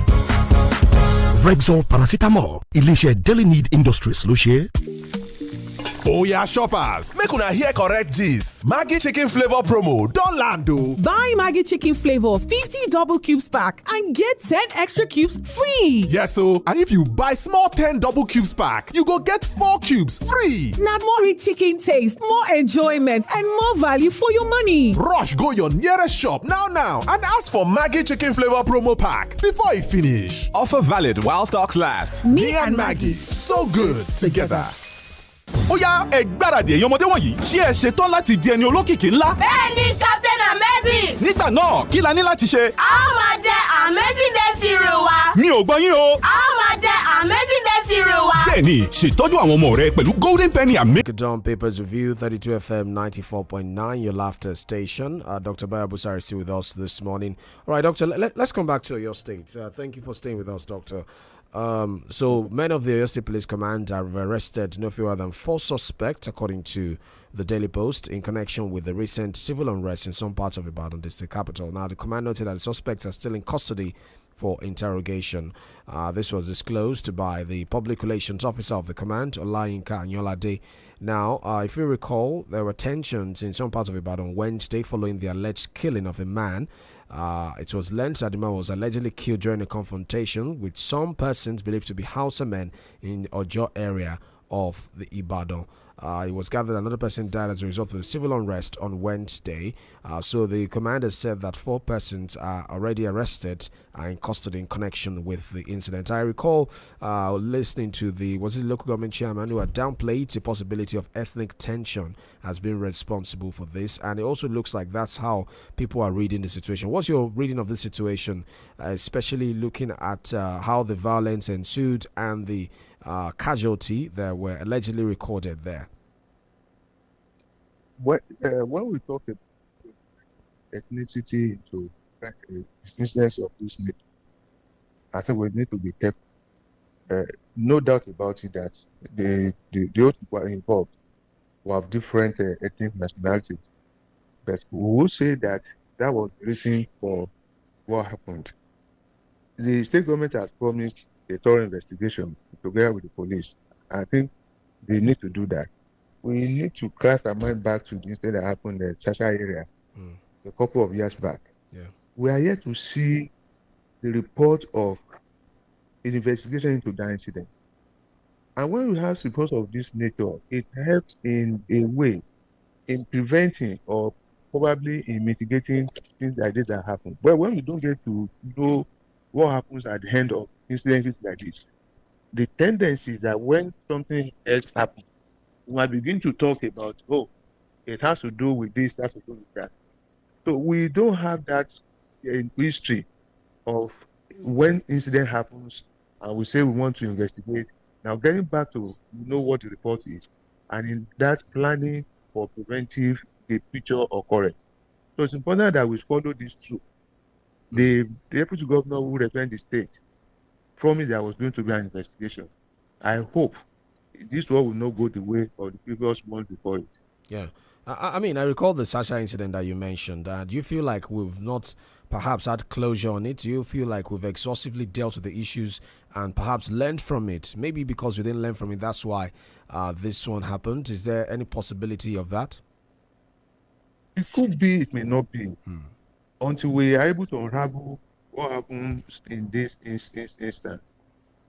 Rexall paracetamol iléeṣẹ́ Daily Need Industries ló ṣe é. Oya shoppers, make una hear correct gist. Maggi chicken flavor promo don land o. Buy Maggi chicken flavor 50 double cubes pack and get 10 extra cubes free. Yes o, and if you buy small 10 double cubes pack, you go get 4 cubes free. Na more rich chicken taste, more enjoyment and more value for your money. Rush go your nearest shop now and ask for Maggi chicken flavor promo pack before e finish. Offer valid while stocks last. Me and Maggi, so good together. Ó yá ẹ gbáradì ẹ̀yin ọmọdé wọ̀nyí ṣé ẹ ṣetán láti di ẹni olókìkí ńlá. bẹ́ẹ̀ni Captain Amazing. nígbà náà kí la ní láti ṣe. a ó máa jẹ Amazing Day cereal wa. mi ò gbọ́ yín o. a ó máa jẹ Amazing Day cereal wa. bẹ́ẹ̀ni ṣètọ́jú àwọn ọmọ rẹ pẹ̀lú Golden Penny Dawn Papers Review 32 FM 94.9, your laughter station. Dr. Bayo Busari is still with us this morning. All right, Doctor, let's come back to your state. Thank you for staying with us, Doctor. So men of the Oyo State Police Command have arrested no fewer than 4 suspects, according to the Daily Post, in connection with the recent civil unrest in some parts of Ibadan, the state capital. Now, the command noted that the suspects are still in custody for interrogation. This was disclosed by the public relations officer of the command, 𝐿 Anyolade. Now, if you recall, there were tensions in some parts of Ibadan Wednesday following the alleged killing of a man. It was learned that the man was allegedly killed during a confrontation with some persons believed to be Hausa men in Ojo area of the Ibadan. It was gathered another person died as a result of the civil unrest on Wednesday. So the commander said that 4 persons are already arrested in custody in connection with the incident. I recall listening to the local government chairman who had downplayed the possibility of ethnic tension as being responsible for this, and it also looks like that's how people are reading the situation. What's your reading of this situation, especially looking at how the violence ensued and the casualty that were allegedly recorded there? When we talk about ethnicity into instance of this nature, I think we need to be careful. No doubt about it that the those who are involved who have different ethnic nationalities, but we will say that that was the reason for what happened. The state government has promised a thorough investigation together with the police. I think they need to do that. We need to cast our mind back to the incident that happened in the Sasha area a couple of years back. Yeah. We are yet to see the report of an investigation into that incident. And when we have reports of this nature, it helps in a way in preventing or probably in mitigating things like this that happen. But when we don't get to know what happens at the end of incidences like this, the tendency is that when something else happens, we might begin to talk about, oh, it has to do with this, it has to do with that. So we don't have that history of when incident happens and we say we want to investigate. Now getting back to know what the report is, and in that planning for preventive the future occurrence. So it's important that we follow this through. The deputy governor who represents the state promised there was going to be an investigation. I hope this one will not go the way of the previous one before it. Yeah. I mean, I recall the Sasha incident that you mentioned. Do you feel like we've not perhaps had closure on it? Do you feel like we've exhaustively dealt with the issues and perhaps learned from it? Maybe because we didn't learn from it, that's why this one happened. Is there any possibility of that? It could be, it may not be. Until we are able to unravel what happened in this instance.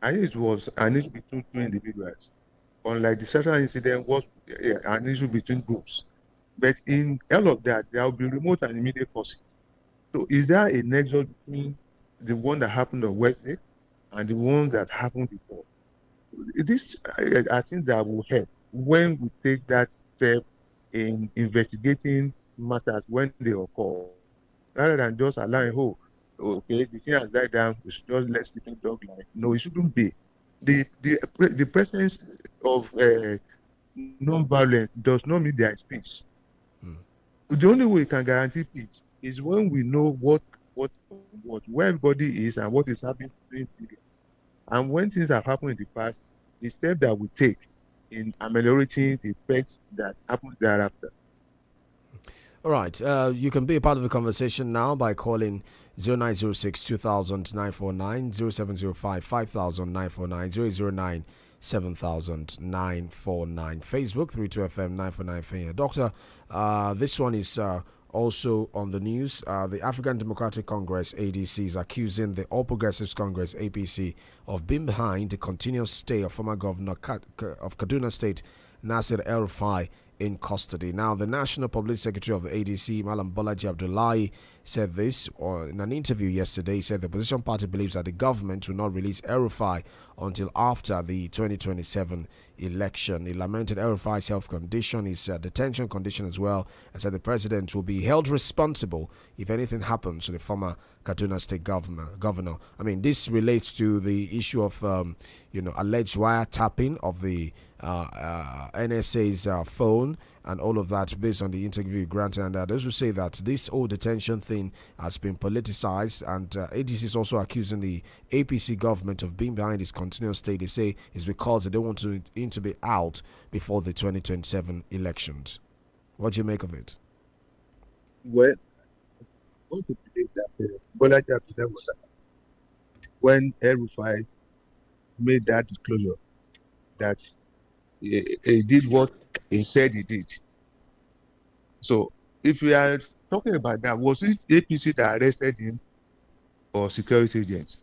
I think it was an issue between 2 individuals. Unlike the Sasha incident was an issue between groups. But in all of that, there will be remote and immediate causes. So is there a nexus between the one that happened on Wednesday and the one that happened before? This, I think that will help when we take that step in investigating matters when they occur, rather than just allowing, okay, the thing has died down, we should just let sleeping dog lie. No, it shouldn't be. The presence of non-violence does not mean there is peace. The only way we can guarantee peace is when we know where everybody is and what is happening between individuals. And when things have happened in the past, the step that we take in ameliorating the effects that happen thereafter. All right. You can be a part of the conversation now by calling 0906 2000 949, 0705 5000 949, 009 7,949. Facebook 32FM 949. Doctor, this one is also on the news. The African Democratic Congress ADC is accusing the All Progressives Congress APC of being behind the continuous stay of former governor of Kaduna State Nasir El-Rufai in custody. Now, the National Public Secretary of the ADC, Malam Bolaji Abdullahi, said this in an interview yesterday. He said the opposition party believes that the government will not release El-Rufai until after the 2027 election. He lamented El-Rufai's health condition, his detention condition as well, and said the president will be held responsible if anything happens to the former Kaduna State governor. I mean, this relates to the issue of, alleged wiretapping of the NSA's phone and all of that based on the interview granted. And those who say that this whole detention thing has been politicized, and ADC is also accusing the APC government of being behind this continuous state. They say it's because they don't want him to be out before the 2027 elections. What do you make of it? Well, I want to believe that Bolaji Abdullah was when El-Rufai made that disclosure that he did what he said he did. So, if we are talking about that, was it APC that arrested him or security agents?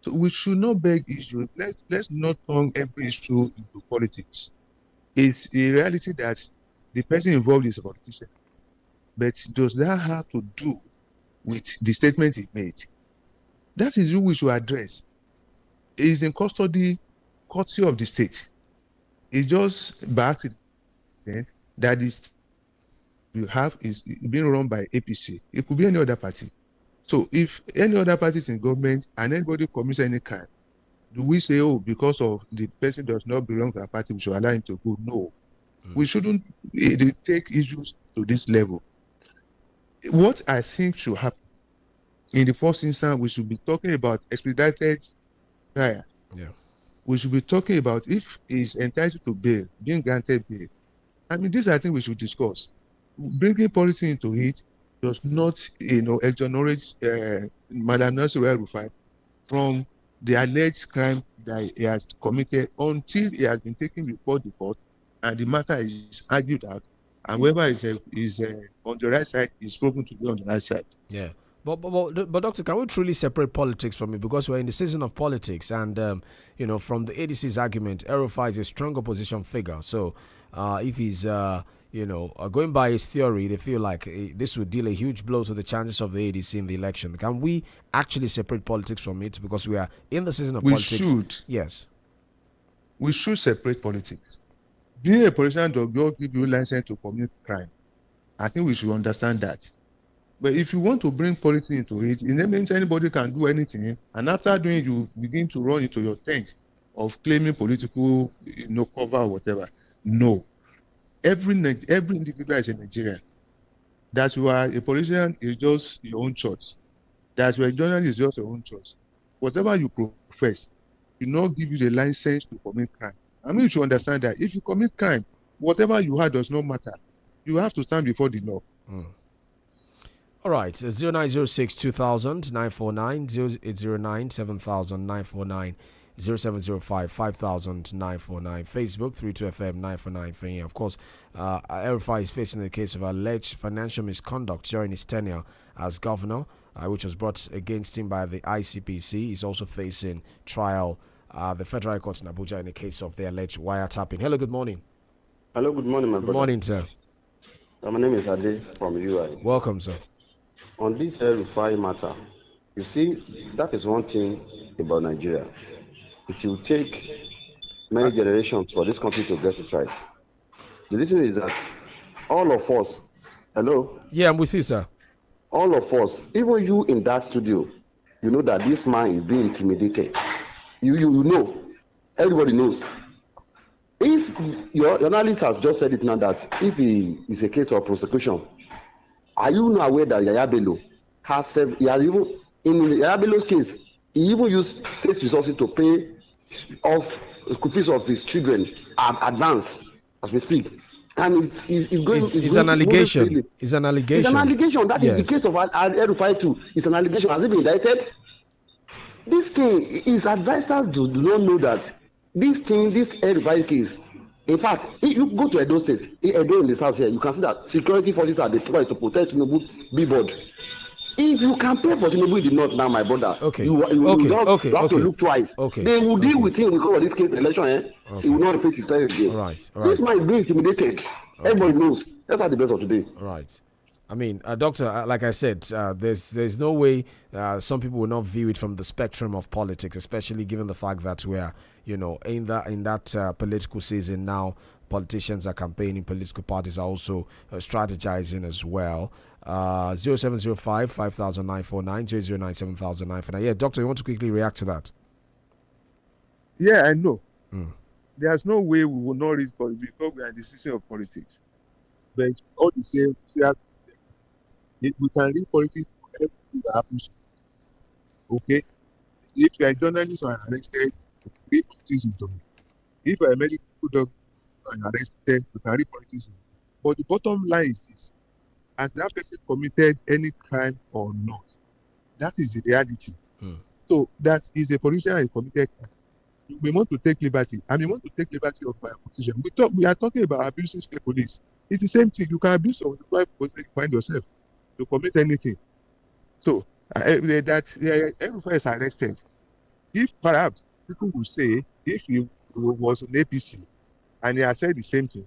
So, we should not beg issues. Let's not turn every issue into politics. It's a reality that the person involved is a politician. But does that have to do with the statement he made? That is who we should address. He is in custody, courtesy of the state. It's just by accident that this you have is being run by APC. It could be any other party. So if any other party is in government and anybody commits any crime, do we say, oh, because of the person does not belong to a party, we should allow him to go? No. We shouldn't take issues to this level. What I think should happen, in the first instance, we should be talking about expedited trial. Yeah. We should be talking about if he is entitled to bail, being granted bail. I mean, this I think we should discuss. Bringing politics into it does not, exonerate Madam Nasir El-Rufai from the alleged crime that he has committed until he has been taken before the court and the matter is argued out, and whoever is on the right side is proven to be on the right side. Yeah. But Doctor, can we truly separate politics from it? Because we're in the season of politics, and from the ADC's argument, El-Rufai is a strong opposition figure. So if he's going by his theory, they feel like this would deal a huge blow to the chances of the ADC in the election. Can we actually separate politics from it? Because we are in the season of politics. We should. Yes. We should separate politics. Being a politician does not give you license to commit crime. I think we should understand that. But if you want to bring politics into it means anybody can do anything, and after doing it, you begin to run into your tent of claiming political cover or whatever. No. Every individual is a Nigerian. That you are a politician is just your own choice. That you are a journalist is just your own choice. Whatever you profess will not give you the license to commit crime. I mean, you should understand that if you commit crime, whatever you have does not matter. You have to stand before the law. All right, 0906 2000 949, 0809 7000 949, 0705 5000 949, Facebook 32FM 949 for Of course, El-Rufai is facing the case of alleged financial misconduct during his tenure as governor, which was brought against him by the ICPC. He's also facing trial the Federal High Court in Abuja in the case of the alleged wiretapping. Hello, good morning. Hello, good morning, my brother. Good morning, sir. My name is Ade from UI. Welcome, sir. On this El-Rufai matter, you see, that is one thing about Nigeria. It will take many generations for this country to get it right. The reason is that all of us, hello? Yeah, I'm with you, sir. All of us, even you in that studio, you know that this man is being intimidated. You know, everybody knows. If your analyst has just said it now that if he is a case of prosecution, are you not aware that Yaya Bello he has even, in Yaya Bello's case, he even used state resources to pay off school fees of his children advance as we speak. And it's an allegation. It's an allegation. It's an allegation. That is the case of El-Rufai too. It's an allegation. Has it been indicted? This thing is advisors do not know that this El-Rufai case. In fact, if you go to Edo State, Edo in the south here, you can see that security forces are deployed to protect Tinubu billboard. If you can pay for Tinubu in the north now, my brother, you have to look twice. They will deal with him because of this case election. He will not repeat himself again. Right. This man is being intimidated. Everybody knows. That's the best of today. Right. I mean, Doctor, like I said, there's no way some people will not view it from the spectrum of politics, especially given the fact that we are, in that political season now. Politicians are campaigning, political parties are also strategizing as well. 0705 5949, 009 7009. Yeah, Doctor, you want to quickly react to that? Yeah, I know. there's no way we will not reach politics because we are in the season of politics. But all the same, we can read politics for everything that happens. Okay? If you are a journalist or arrested, read politics into it. If you are a medical doctor and arrested, you can read politics into it. But the bottom line is this: has that person committed any crime or not? That is the reality. So that is a politician and a committed crime. You may want to take liberty. I may want to take liberty of my position. We are talking about abusing state police. It's the same thing. You can abuse or find yourself to commit anything. So everyone is arrested. If perhaps people will say, if he was an APC and he has said the same thing,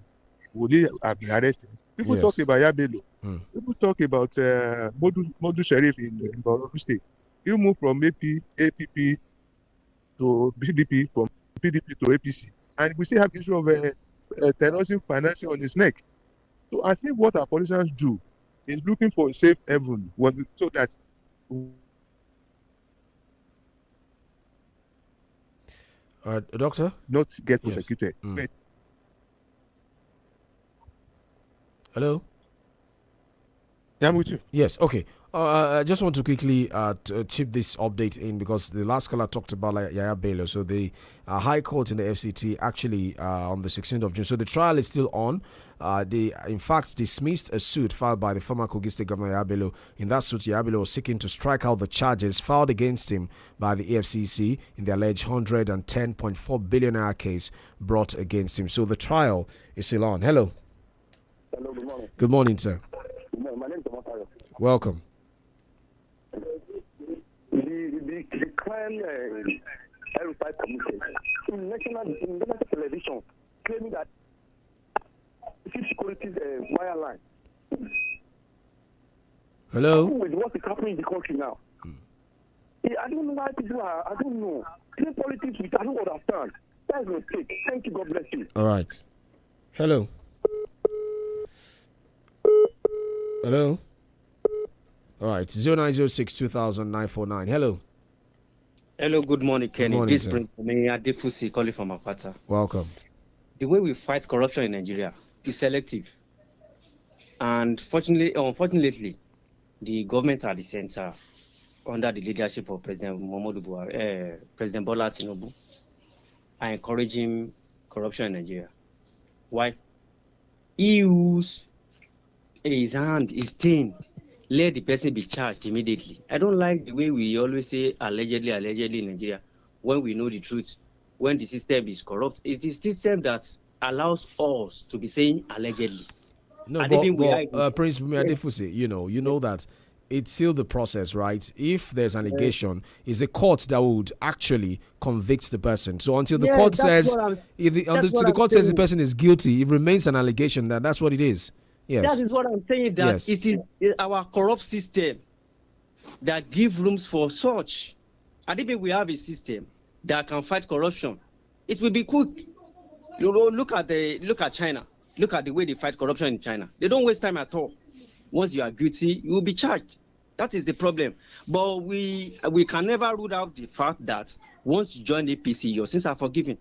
would he have been arrested? People talk about Yabelo. People talk about Modu Sheriff in Borno State. You move from APP to PDP, from PDP to APC. And we still have the issue of terrorism financing on his neck. So I think what our politicians do is looking for a safe haven so that Doctor? Not get prosecuted. Yes. Hello? Yeah, I'm with you. Yes, okay. I just want to quickly chip this update in because the last caller talked about Yaya Bello. So the High Court in the FCT actually on the 16th of June. So the trial is still on. They, in fact, dismissed a suit filed by the former Kogi State Governor Yaya Bello. In that suit, Yaya Bello was seeking to strike out the charges filed against him by the EFCC in the alleged 110.4 billion naira case brought against him. So the trial is still on. Hello. Hello, good morning. Good morning, sir. Good morning. My name is Tomato. Welcome. The crime El-Rufai committed in national television claiming that security wire line. Hello? With what is happening in the country now. I don't know why people are, I don't know. Play politics which I don't understand. That's a mistake. Thank you, God bless you. All right. Hello? Hello? All right, 0906-2000-949. Hello. Hello, good morning, Kenny. Good morning, This brings me Adefusi calling from Apata. Welcome. The way we fight corruption in Nigeria is selective. And unfortunately, the government at the center, under the leadership of President President Bola Tinubu, are encouraging corruption in Nigeria. Why? He whose his hand is stained, let the person be charged immediately. I don't like the way we always say allegedly in Nigeria when we know the truth. When the system is corrupt, it's the system that allows us to be saying allegedly. No, but Prince Adefusi, you know that it's still the process, right? If there's an allegation, it's a court that would actually convict the person. So until the court says, the court says the person is guilty, it remains an allegation. That's what it is. Yes. That is what I'm saying, that it is our corrupt system that gives rooms for such. And even we have a system that can fight corruption, it will be quick. Look at China. Look at the way they fight corruption in China. They don't waste time at all. Once you are guilty, you will be charged. That is the problem. But we can never rule out the fact that once you join the APC, your sins are forgiven.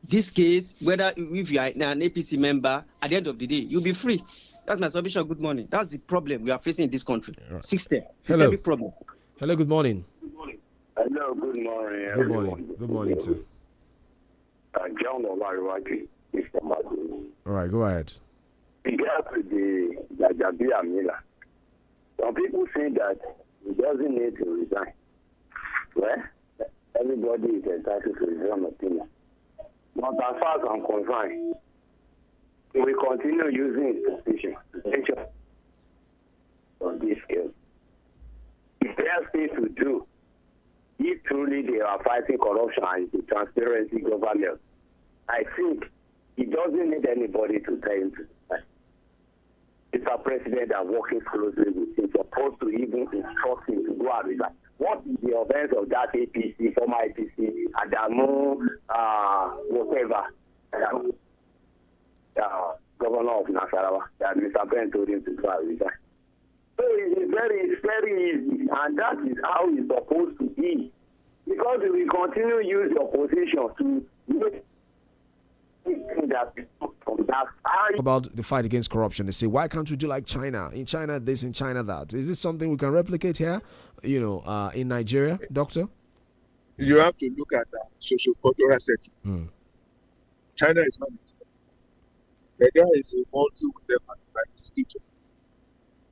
This case, whether if you are an APC member, at the end of the day, you'll be free. That's my submission. Good morning. That's the problem we are facing in this country. Right. Systemic problem. Hello, good morning. Hello, good morning. Good morning. Good morning, sir. John Oloruntoba is from Adu. All right, go ahead. Regards to the Jajabi Amila, some people say that he doesn't need to resign. Well, everybody is entitled to his own opinion. But as far as I'm concerned, we continue using his position to ensure on this scale. If there's things to do, if truly they are fighting corruption and the transparency government, I think he doesn't need anybody to tell him to resign. It's our president that working closely with him, supposed to even instruct him to go and resign. What is the offense of that APC, former APC, Adamu, whatever, governor of Nasarawa, that Mr. Ben told him to go and resign? So it's very easy, and that is how it's supposed to be. Because we continue to use the opposition to make anything that we took from that side. About the fight against corruption, they say, why can't we do like China? In China this, in China that. Is this something we can replicate here, in Nigeria, Doctor? You have to look at the socio-cultural setting. China is not Nigeria is a multi-level institution.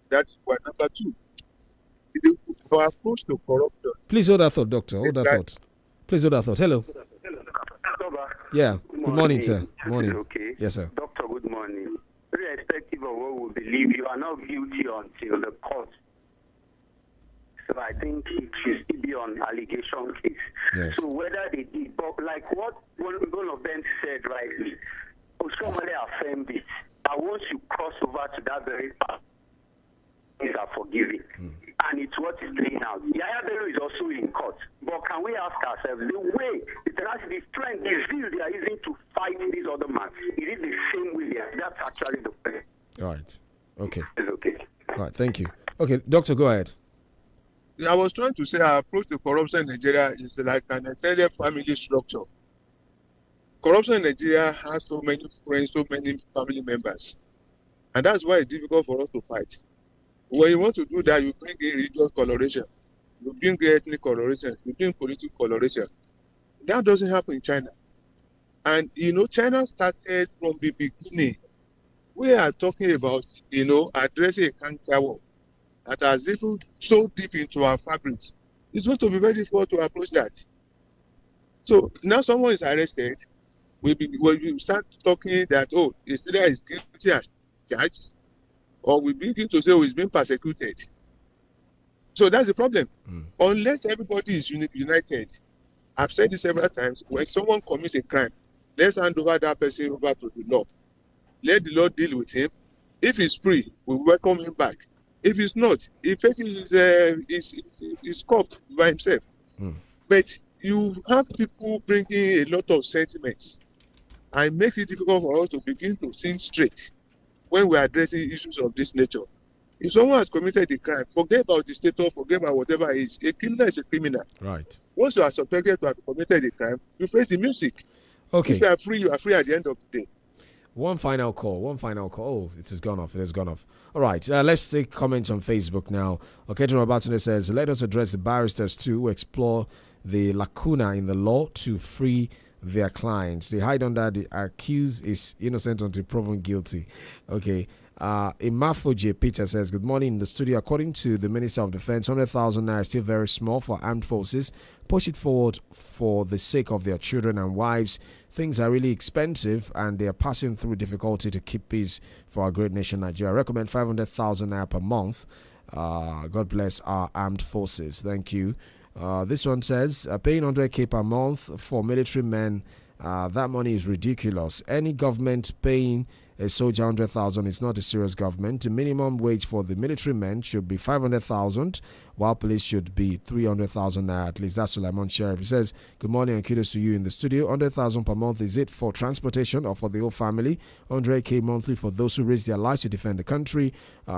That is one. Number two, our approach to corruption. Please hold that thought, Doctor. Hold that thought. Please hold that thought. Hello. Yeah. Good morning, sir. Morning. Okay. Yes, sir. Doctor, good morning. Irrespective of what we believe, you are not guilty until the court. So I think it should still be on allegation case. Yes. So whether they did, but like what one of them said rightly, somebody affirmed it. And once you cross over to that very path, things are forgiving. And it's what is playing out. Yaya Bello is also in court. But can we ask ourselves, the way, the strength, the zeal they are using to fight this other man, is it the same way? That's actually the point. All right. Okay. It's okay. All right. Thank you. Okay, Doctor, go ahead. I was trying to say our approach to corruption in Nigeria is like an extended family structure. Corruption in Nigeria has so many friends, so many family members. And that's why it's difficult for us to fight. When you want to do that, you bring in religious coloration, you bring in ethnic coloration, you bring political coloration. That doesn't happen in China. And, China started from the beginning. We are talking about, addressing a cancer war that has little so deep into our fabrics. It's going to be very difficult to approach that. So now someone is arrested, when we start talking that, Australia is guilty as charged, or we begin to say, he's being persecuted. So that's the problem. Unless everybody is united, I've said this several times, when someone commits a crime, let's hand over that person over to the law. Let the law deal with him. If he's free, we welcome him back. If he's not, he faces his court by himself. But you have people bringing a lot of sentiments, and it makes it difficult for us to begin to think straight when we're addressing issues of this nature. If someone has committed a crime, forget about the status, forget about whatever it is. A criminal is a criminal. Right. Once you are suspected to have committed a crime, you face the music. Okay. If you are free at the end of the day. One final call. Oh, it has gone off. All right. Let's take comments on Facebook now. Okay, General Batune says, let us address the barristers too, who explore the lacuna in the law to free their clients. They hide under the accused is innocent until proven guilty. Okay. Imafoje Peter says, good morning in the studio. According to the Minister of Defense, 100,000 naira is still very small for armed forces. Push it forward for the sake of their children and wives. Things are really expensive and they are passing through difficulty to keep peace for our great nation, Nigeria. I recommend 500,000 naira per month. God bless our armed forces. Thank you. This one says, paying 100K per month for military men, that money is ridiculous. Any government paying a soldier 100,000 is not a serious government. The minimum wage for the military men should be 500,000, while police should be 300,000 naira at least. That's Suleiman Sheriff. He says, good morning and kudos to you in the studio. 100,000 per month, is it for transportation or for the whole family? 100K monthly for those who risk their lives to defend the country.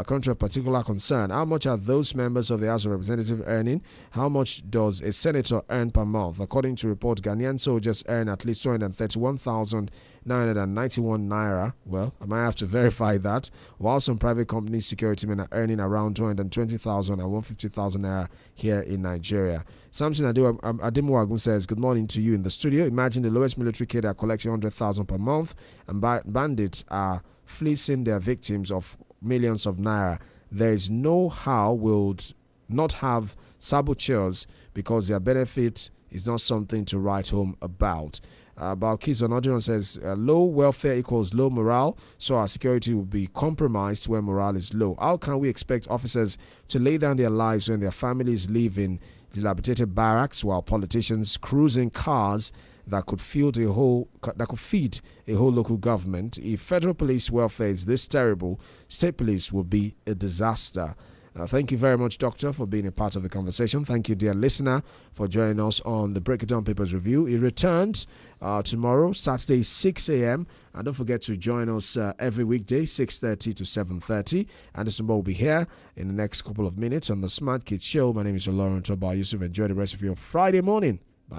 Country of particular concern. How much are those members of the House of Representatives earning? How much does a senator earn per month? According to report, Ghanaian soldiers earn at least 231,991 naira. Well, I might have to verify that. While some private companies, security men are earning around 220,000 and 150,000 naira here in Nigeria. Samson Ademuagun says, good morning to you in the studio. Imagine the lowest military kid are collecting 100,000 per month and bandits are fleecing their victims of millions of naira. There is no how we'll not have saboteurs because their benefit is not something to write home about. Balkis Onodion says, low welfare equals low morale, so our security will be compromised when morale is low. How can we expect officers to lay down their lives when their families live in dilapidated barracks while politicians cruise in cars that could feed a whole local government? If federal police welfare is this terrible, state police will be a disaster. Thank you very much, Doctor, for being a part of the conversation. Thank you, dear listener, for joining us on the Break It Down Papers Review. It returns tomorrow, Saturday, 6 a.m. And don't forget to join us every weekday, 6:30 to 7:30. And this number will be here in the next couple of minutes on the Smart Kids Show. My name is OLORUNTOBA. YUSUF, enjoy the rest of your Friday morning.